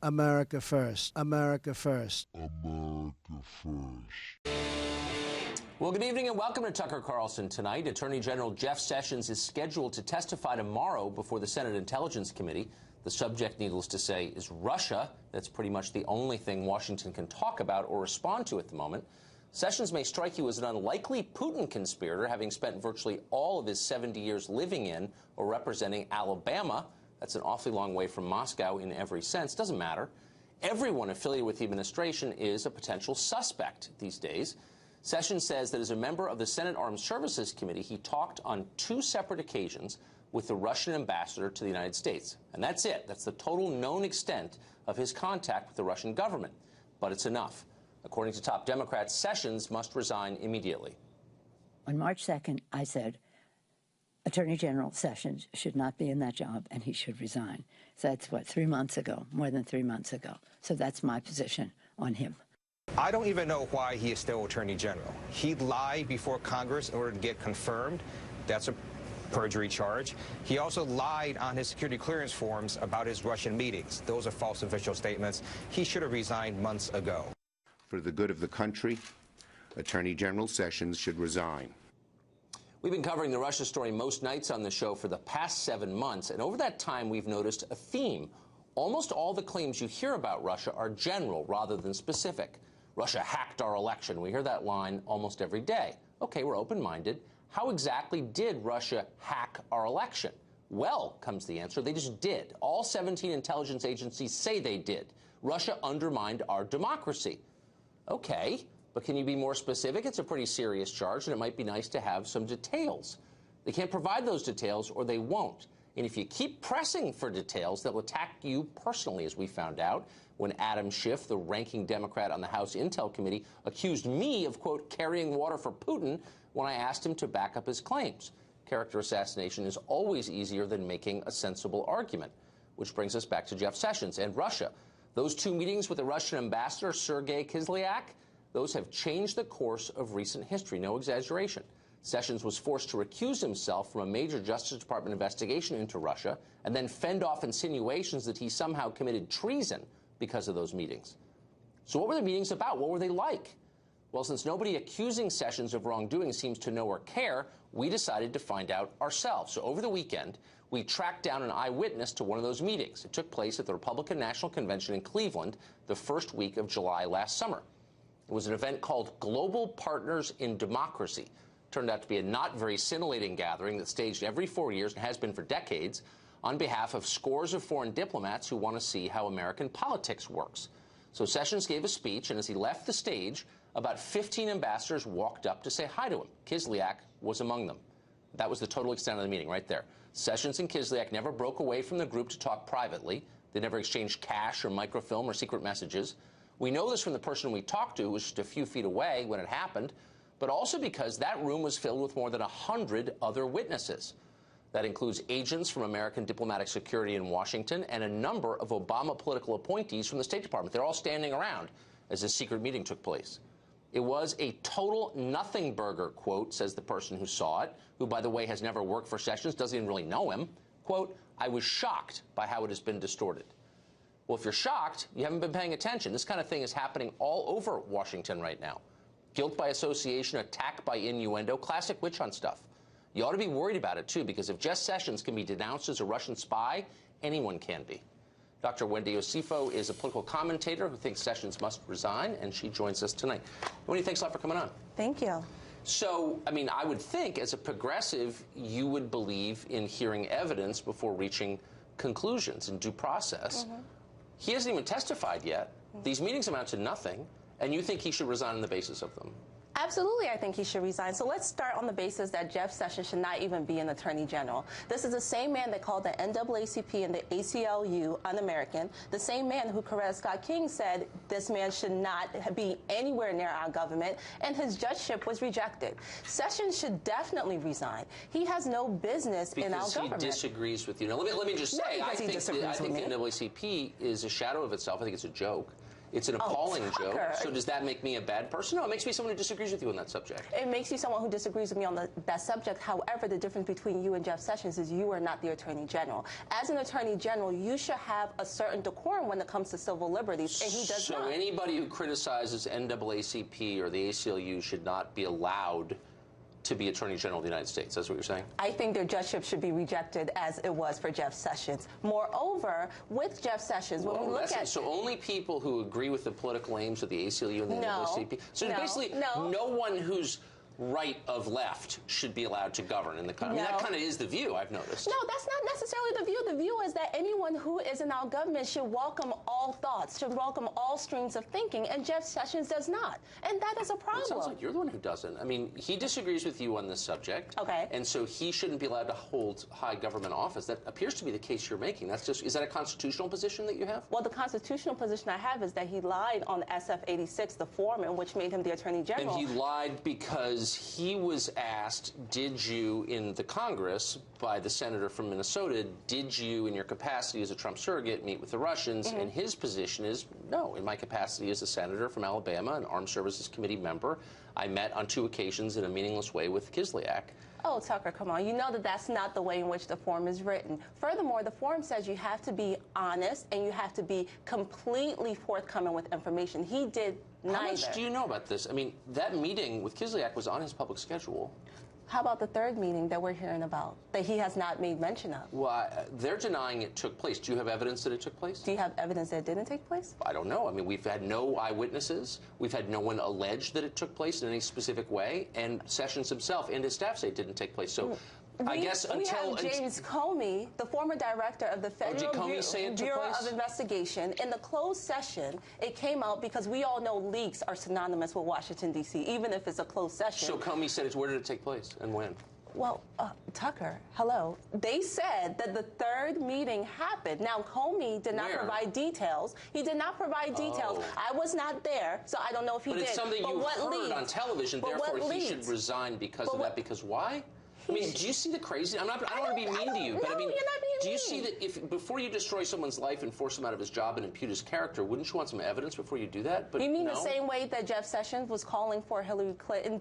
America first. America first. America first. Well, good evening and welcome to Tucker Carlson Tonight. Attorney General Jeff Sessions is scheduled to testify tomorrow before the Senate Intelligence Committee. The subject, needless to say, is Russia. That's pretty much the only thing Washington can talk about or respond to at the moment. Sessions may strike you as an unlikely Putin conspirator, having spent virtually all of his 70 years living in or representing Alabama. That's an awfully long way from Moscow in every sense. Doesn't matter. Everyone affiliated with the administration is a potential suspect these days. Sessions says that as a member of the Senate Armed Services Committee, he talked on 2 separate occasions with the Russian ambassador to the United States. And that's it. That's the total known extent of his contact with the Russian government. But it's enough. According to top Democrats, Sessions must resign immediately. On March 2nd, I said Attorney General Sessions should not be in that job and he should resign. So that's, what, 3 months ago, more than 3 months ago. So that's my position on him. I don't even know why he is still Attorney General. He lied before Congress in order to get confirmed. That's a perjury charge. He also lied on his security clearance forms about his Russian meetings. Those are false official statements. He should have resigned months ago. For the good of the country, Attorney General Sessions should resign. We've been covering the Russia story most nights on the show for the past 7 months, and over that time we've noticed a theme. Almost all the claims you hear about Russia are general rather than specific. Russia hacked our election. We hear that line almost every day. Okay, we're open-minded. How exactly did Russia hack our election? Well, comes the answer, they just did. All 17 intelligence agencies say they did. Russia undermined our democracy. Okay, but can you be more specific? It's a pretty serious charge, and it might be nice to have some details. They can't provide those details, or they won't. And if you keep pressing for details, they'll attack you personally, as we found out when Adam Schiff, the ranking Democrat on the House Intel Committee, accused me of, quote, carrying water for Putin when I asked him to back up his claims. Character assassination is always easier than making a sensible argument, which brings us back to Jeff Sessions and Russia. Those 2 meetings with the Russian ambassador, Sergei Kislyak, those have changed the course of recent history, no exaggeration. Sessions was forced to recuse himself from a major Justice Department investigation into Russia and then fend off insinuations that he somehow committed treason because of those meetings. So what were the meetings about? What were they like? Well, since nobody accusing Sessions of wrongdoing seems to know or care, we decided to find out ourselves. So over the weekend, we tracked down an eyewitness to one of those meetings. It took place at the Republican National Convention in Cleveland the first week of July last summer. It was an event called Global Partners in Democracy. Turned out to be a not very scintillating gathering that's staged every 4 years and has been for decades on behalf of scores of foreign diplomats who want to see how American politics works. So Sessions gave a speech, and as he left the stage, about 15 ambassadors walked up to say hi to him. Kislyak was among them. That was the total extent of the meeting right there. Sessions and Kislyak never broke away from the group to talk privately. They never exchanged cash or microfilm or secret messages. We know this from the person we talked to, who was just a few feet away when it happened, but also because that room was filled with more than 100 other witnesses. That includes agents from American diplomatic security in Washington and a number of Obama political appointees from the State Department. They're all standing around as this secret meeting took place. It was a total nothing burger, quote, says the person who saw it, who, by the way, has never worked for Sessions, doesn't even really know him. Quote, I was shocked by how it has been distorted. Well, if you're shocked, you haven't been paying attention. This kind of thing is happening all over Washington right now. Guilt by association, attack by innuendo, classic witch hunt stuff. You ought to be worried about it, too, because if Jeff Sessions can be denounced as a Russian spy, anyone can be. Dr. Wendy Osifo is a political commentator who thinks Sessions must resign, and she joins us tonight. Wendy, thanks a lot for coming on. Thank you. So, I mean, I would think, as a progressive, you would believe in hearing evidence before reaching conclusions in due process. He hasn't even testified yet. These meetings amount to nothing, and you think he should resign on the basis of them. Absolutely, I think he should resign. So let's start on the basis that Jeff Sessions should not even be an attorney general. This is the same man that called the NAACP and the ACLU un-American, the same man who Coretta Scott King said this man should not be anywhere near our government, and his judgeship was rejected. Sessions should definitely resign. He has no business in our government. Because he disagrees with you. Now, let me just say, I think the NAACP is a shadow of itself. I think it's a joke. It's an appalling joke. Tucker. So does that make me a bad person? No, it makes me someone who disagrees with you on that subject. It makes you someone who disagrees with me on that subject. However, the difference between you and Jeff Sessions is you are not the Attorney General. As an Attorney General, you should have a certain decorum when it comes to civil liberties, and he does not. So anybody who criticizes NAACP or the ACLU should not be allowed to be Attorney General of the United States. That's what you're saying? I think their judgeship should be rejected as it was for Jeff Sessions. Moreover, with Jeff Sessions, when we look at... So only people who agree with the political aims of the ACLU and the NAACP... So basically, no one who's right of left should be allowed to govern in the country. I mean, that kind of is the view, I've noticed. No, that's not necessarily the view. The view is that anyone who is in our government should welcome all thoughts, should welcome all streams of thinking, and Jeff Sessions does not. And that is a problem. It sounds like you're the one who doesn't. I mean, he disagrees with you on this subject. Okay. And so he shouldn't be allowed to hold high government office. That appears to be the case you're making. That's just, is that a constitutional position that you have? Well, the constitutional position I have is that he lied on SF-86, the form in which made him the Attorney General. And he lied because he was asked, did you, in the Congress, by the senator from Minnesota, did you, in your capacity as a Trump surrogate, meet with the Russians? And his position is, no, in my capacity as a senator from Alabama, an Armed Services Committee member, I met on 2 occasions in a meaningless way with Kislyak. Oh, Tucker, come on. You know that that's not the way in which the form is written. Furthermore, the form says you have to be honest and you have to be completely forthcoming with information. He did neither. How much do you know about this? I mean, that meeting with Kislyak was on his public schedule. How about the third meeting that we're hearing about, that he has not made mention of? Well, they're denying it took place. Do you have evidence that it took place? Do you have evidence that it didn't take place? I don't know. I mean, we've had no eyewitnesses. We've had no one allege that it took place in any specific way. And Sessions himself and his staff say it didn't take place. So I guess until... We have James Comey, the former director of the Federal Bureau of Investigation. In the closed session, it came out because we all know leaks are synonymous with Washington, D.C., even if it's a closed session. So Comey said, where did it take place and when? Well, Tucker, hello. They said that the third meeting happened. Now, Comey did not provide details. He did not provide details. I was not there, so I don't know if he did. But it's something you heard on television, therefore he should resign because of that. Because why? I mean, do you see the crazy? I don't want to be mean to you, but I mean, you're not being do you see that if before you destroy someone's life and force him out of his job and impute his character, wouldn't you want some evidence before you do that? But you mean the same way that Jeff Sessions was calling for Hillary Clinton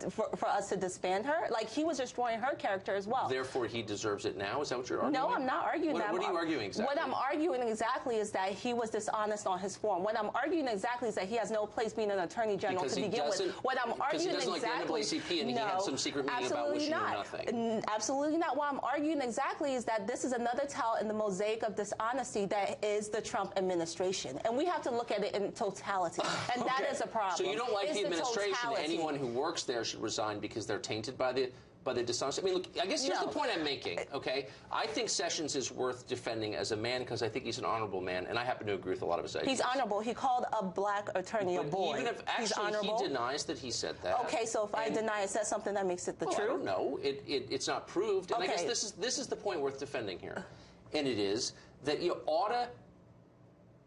for us to disband her? Like he was destroying her character as well. Therefore, he deserves it now. Is that what you're arguing? No, I'm not arguing that. What are you arguing exactly? What I'm arguing exactly is that he was dishonest on his form. What I'm arguing exactly is that he has no place being an Attorney General to begin with. What I'm arguing exactly. Because he doesn't like the NAACP and he had some secret meeting about wishing you nothing. Absolutely not. What I'm arguing exactly is that this is another tile in the mosaic of dishonesty that is the Trump administration. And we have to look at it in totality. And that is a problem. So you don't like the administration. Anyone who works there should resign because they're tainted by the dishonesty. I mean, look, I guess here's the point I'm making, okay? I think Sessions is worth defending as a man because I think he's an honorable man, and I happen to agree with a lot of his ideas. He's honorable. He called a black attorney a boy. Even if actually he denies that he said that. Okay, so if I deny it, says something that makes it the truth? I don't know. It's not proved. And I guess this is the point worth defending here. And it is that you ought to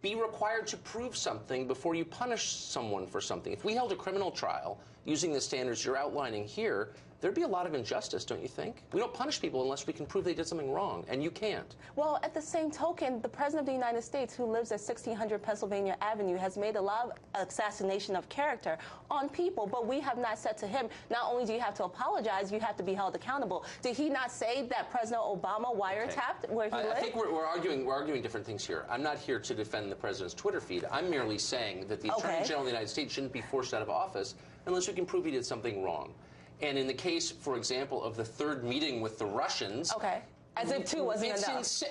be required to prove something before you punish someone for something. If we held a criminal trial using the standards you're outlining here, there'd be a lot of injustice, don't you think? We don't punish people unless we can prove they did something wrong, and you can't. Well, at the same token, the President of the United States, who lives at 1600 Pennsylvania Avenue, has made a lot of assassination of character on people, but we have not said to him, not only do you have to apologize, you have to be held accountable. Did he not say that President Obama wiretapped where he lived? I think we're arguing different things here. I'm not here to defend the President's Twitter feed. I'm merely saying that the Attorney General of the United States shouldn't be forced out of office unless we can prove he did something wrong. And in the case, for example, of the third meeting with the Russians... Okay. As if 2 wasn't enough.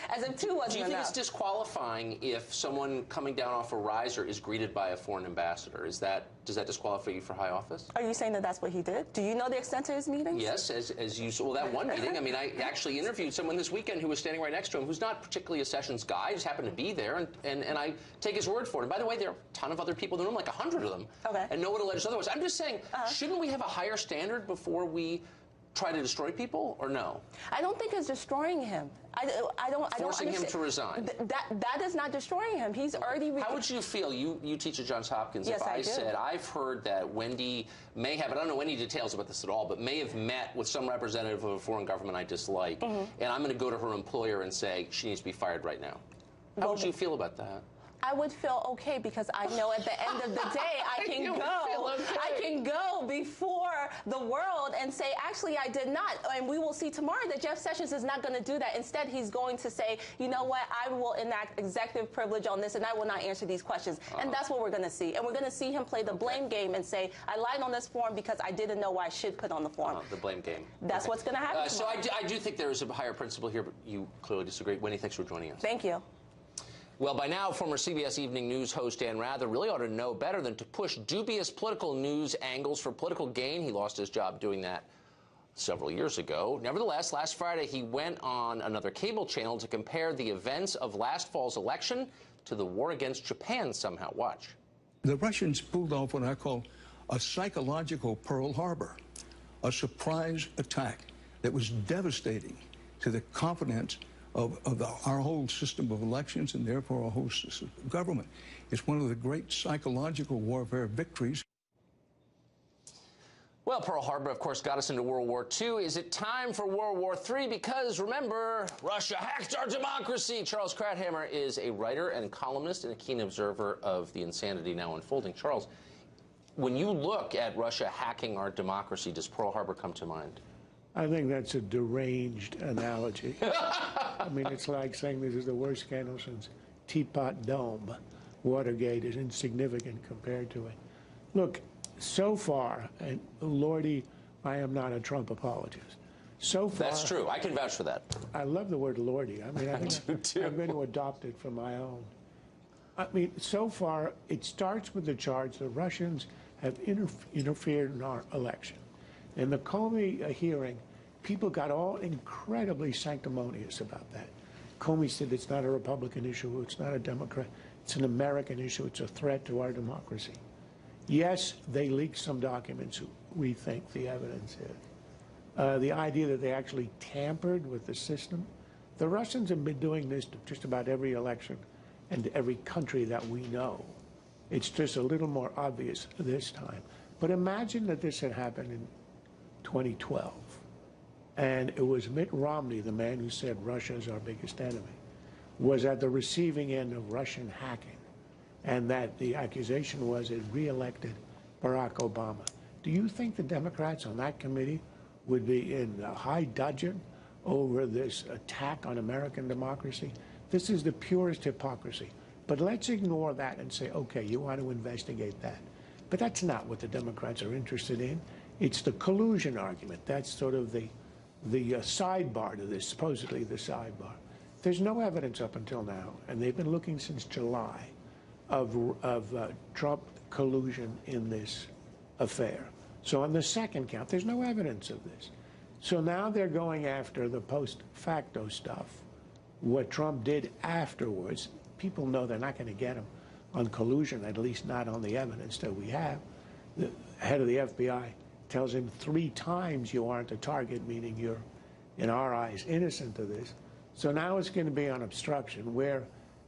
As if 2 wasn't enough. Do you think it's disqualifying if someone coming down off a riser is greeted by a foreign ambassador? Does that disqualify you for high office? Are you saying that that's what he did? Do you know the extent of his meetings? Yes, as you saw. Well, that one meeting, I mean, I actually interviewed someone this weekend who was standing right next to him who's not particularly a Sessions guy, just happened to be there, and I take his word for it. And by the way, there are a ton of other people in the room, like 100 of them. Okay. And no one alleged otherwise. I'm just saying, shouldn't we have a higher standard before we try to destroy people, or no? I don't think it's destroying him. I don't Forcing him to resign. That is not destroying him. He's already... How would you feel? You teach at Johns Hopkins. Yes, if I do. said, I've heard that Wendy may have, I don't know any details about this at all, but may have met with some representative of a foreign government I dislike, and I'm going to go to her employer and say she needs to be fired right now. How would you feel about that? I would feel okay because I know at the end of the day I can go before the world and say, actually, I did not. And we will see tomorrow that Jeff Sessions is not going to do that. Instead, he's going to say, you know what, I will enact executive privilege on this and I will not answer these questions. And that's what we're going to see. And we're going to see him play the blame game and say, I lied on this form because I didn't know what I should put on the form. The blame game. That's what's going to happen. So I do think there is a higher principle here, but you clearly disagree. Winnie, thanks for joining us. Thank you. Well, by now, former CBS Evening News host Dan Rather really ought to know better than to push dubious political news angles for political gain. He lost his job doing that several years ago. Nevertheless, last Friday, he went on another cable channel to compare the events of last fall's election to the war against Japan somehow. Watch. The Russians pulled off what I call a psychological Pearl Harbor, a surprise attack that was devastating to the confidence of our whole system of elections and therefore our whole system of government. It's one of the great psychological warfare victories. Well, Pearl Harbor, of course, got us into World War II. Is it time for World War III? Because, remember, Russia hacked our democracy. Charles Krauthammer is a writer and columnist and a keen observer of the insanity now unfolding. Charles, when you look at Russia hacking our democracy, does Pearl Harbor come to mind? I think that's a deranged analogy. I mean, it's like saying this is the worst scandal since Teapot Dome. Watergate is insignificant compared to it. Look, so far, and Lordy, I am not a Trump apologist. So far, that's true. I can vouch for that. I love the word Lordy. I mean, I think I'm going to adopt it for my own. I mean, so far, it starts with the charge the Russians have interfered in our election. In the Comey hearing, people got all incredibly sanctimonious about that. Comey said it's not a Republican issue, it's not a Democrat, it's an American issue, it's a threat to our democracy. Yes, they leaked some documents, we think the evidence is. The idea that they actually tampered with the system. The Russians have been doing this to just about every election and every country that we know. It's just a little more obvious this time. But imagine that this had happened in 2012, and it was Mitt Romney, the man who said Russia is our biggest enemy, was at the receiving end of Russian hacking, and that the accusation was it re-elected Barack Obama. Do you think the Democrats on that committee would be in high dudgeon over this attack on American democracy? This is the purest hypocrisy. But let's ignore that and say, okay, you want to investigate that. But that's not what the Democrats are interested in. It's the collusion argument. That's sort of the sidebar to this, supposedly the sidebar. There's no evidence up until now, and they've been looking since July, of Trump collusion in this affair. So on the second count, there's no evidence of this. So now they're going after the post facto stuff, what Trump did afterwards. People know they're not going to get him on collusion, at least not on the evidence that we have. The head of the FBI tells him 3 times you aren't a target, meaning you're, in our eyes, innocent of this. So now it's going to be on obstruction, where,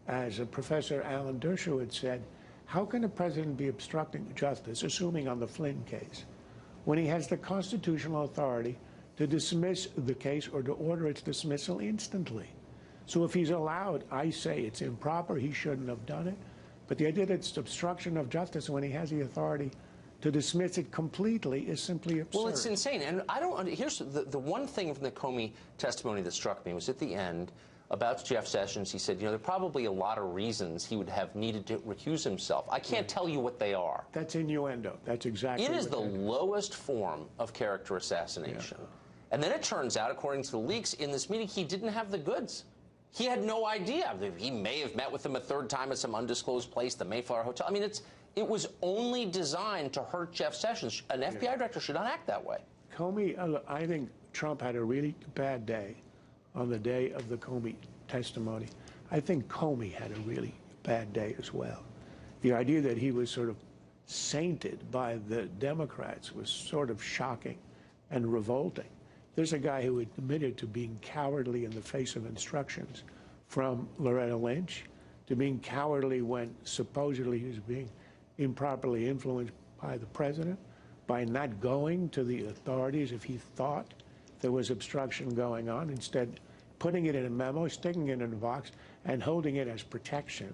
as Professor Alan Dershowitz said, how can a president be obstructing justice, assuming on the Flynn case, when he has the constitutional authority to dismiss the case or to order its dismissal instantly? So if he's allowed, I say it's improper, he shouldn't have done it. But the idea that it's obstruction of justice when he has the authority to dismiss it completely is simply absurd. Well, it's insane. And I don't, here's the one thing from the Comey testimony that struck me was at the end about Jeff Sessions. He said, you know, there are probably a lot of reasons he would have needed to recuse himself. I can't tell you what they are. That's innuendo. That's exactly it is the lowest form of character assassination. Yeah. And then it turns out, according to the leaks, in this meeting, he didn't have the goods. He had no idea. He may have met with them a 3rd time at some undisclosed place, the Mayflower Hotel. I mean, it was only designed to hurt Jeff Sessions. An FBI director should not act that way. Comey, I think Trump had a really bad day on the day of the Comey testimony. I think Comey had a really bad day as well. The idea that he was sort of sainted by the Democrats was sort of shocking and revolting. There's a guy who admitted to being cowardly in the face of instructions from Loretta Lynch, to being cowardly when supposedly he was being improperly influenced by the president, by not going to the authorities if he thought there was obstruction going on, instead putting it in a memo, sticking it in a box, and holding it as protection.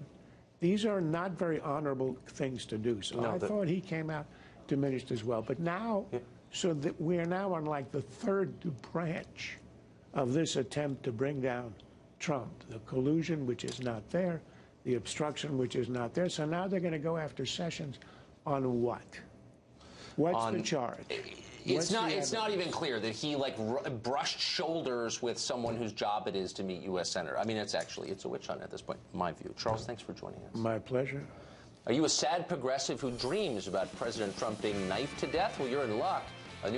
These are not very honorable things to do. So No, I thought he came out diminished as well. But now, so that we are now on like the third branch of this attempt to bring down Trump. The collusion, which is not there, the obstruction, which is not there. So now they're going to go after Sessions on what? What's the charge? It's not even clear that he like brushed shoulders with someone whose job it is to meet U.S. Senator. I mean, it's a witch hunt at this point, in my view. Charles, thanks for joining us. My pleasure. Are you a sad progressive who dreams about President Trump being knifed to death? Well, you're in luck. A new